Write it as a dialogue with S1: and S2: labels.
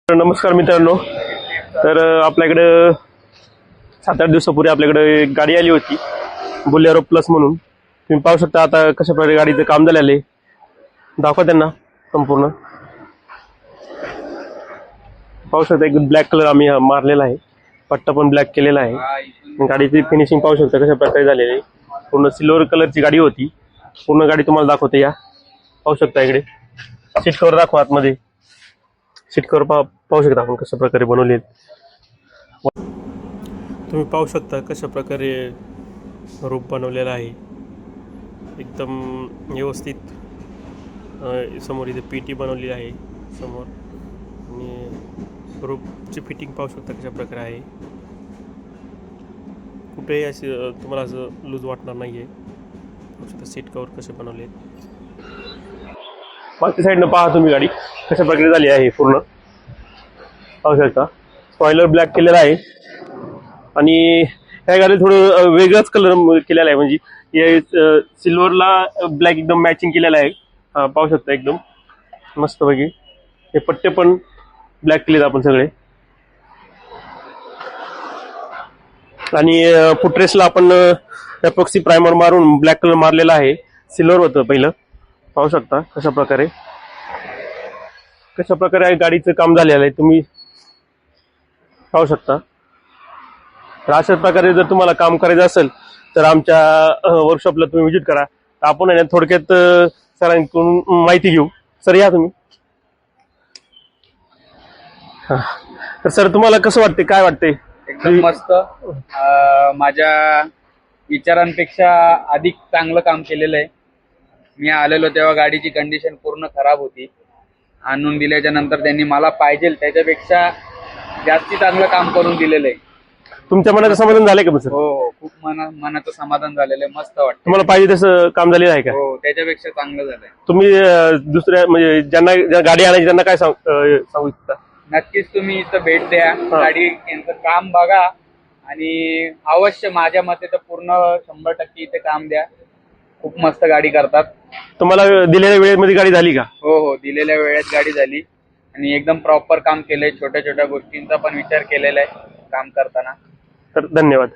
S1: नमस्कार मित्रांनो. तर आपल्याकडे 7-8 दिवसापूर्वी आपल्याकडे एक गाडी आली होती बोलेरो प्लस म्हणून. तुम्ही पाहू शकता आता कशा प्रकारे गाडीचं काम झालेलं आहे. दाखवा त्यांना संपूर्ण. पाहू शकता एक ब्लॅक कलर आम्ही मारलेला आहे, पट्टा पण ब्लॅक केलेला आहे. गाडीची फिनिशिंग पाहू शकता कशा प्रकारे झालेली आहे. पूर्ण सिल्वर कलरची गाडी होती. पूर्ण गाडी तुम्हाला दाखवते. या पाहू शकता इकडे सीट कव्हर दाखवा. आतमध्ये सीट कव्हर पाहू शकता आपण कशा प्रकारे बनवले. तुम्ही पाहू शकता कशा प्रकारे रूप बनवलेला आहे, एकदम व्यवस्थित. समोर इथे पीटी बनवलेली आहे समोर, आणि रूपची फिटिंग पाहू शकता कशा प्रकारे आहे. कुठेही अशी तुम्हाला असं लूज वाटणार नाही आहे. पाहू शकता सीट कव्हर कसे बनवले. मागच्या साईडनं पहा तुम्ही गाडी कशा प्रकारे झाली आहे. पूर्ण पाहू शकता स्पॉइलर ब्लॅक केलेला आहे, आणि ह्या गाडीला थोडं वेगळाच कलर केलेला आहे. म्हणजे सिल्वरला ब्लॅक एकदम मॅचिंग केलेला आहे. पाहू शकता एकदम मस्त पैकी. हे पट्टे पण ब्लॅक केलेत आपण सगळे. आणि फुटरेसला आपण एपॉक्सी प्रायमर मारून ब्लॅक कलर मारलेला आहे. सिल्वर होतं पहिलं. पाहू शकता कशा प्रकारे गाडीचं काम झालेलं आहे. तुम्ही पाहू शकता. तर अशाच प्रकारे जर तुम्हाला काम करायचं असेल तर आमच्या वर्कशॉपला तुम्ही व्हिजिट करा. आपण थोडक्यात सरांकडून माहिती घेऊ. सर या तुम्ही. तर सर तुम्हाला कसं वाटते, काय वाटते?
S2: एकदम मस्त. माझ्या विचारांपेक्षा अधिक चांगलं काम केलेलं आहे. मी आलेलो तेव्हा गाडीची कंडिशन पूर्ण खराब होती. आणून दिल्याच्या नंतर त्यांनी मला पाहिजे त्याच्यापेक्षा जास्ती चांगलं काम करून दिलेलं आहे.
S1: तुमच्या मनाचं समाधान झालंय का सर?
S2: हो, खूप मनाचं समाधान झालेलं आहे. मस्त वाटतं.
S1: तुम्हाला पाहिजे तसं काम झालेलं आहे का?
S2: हो, त्याच्यापेक्षा चांगलं झालंय.
S1: तुम्ही दुसऱ्या म्हणजे ज्यांना गाडी आणायची त्यांना काय सांगू इच्छिता?
S2: नक्कीच तुम्ही इथं भेट द्या, गाडी यांचं काम बघा, आणि अवश्य माझ्या मते तर पूर्ण 100% इथे काम द्या. खूप मस्त गाडी करतात.
S1: तुम्हाला दिलेल्या वेळेमध्ये गाडी झाली का?
S2: हो, दिलेल्या वेळेत गाडी झाली, आणि एकदम प्रॉपर काम केलंय. छोट्या छोट्या गोष्टींचा पण विचार केलेला आहे काम करताना.
S1: तर धन्यवाद.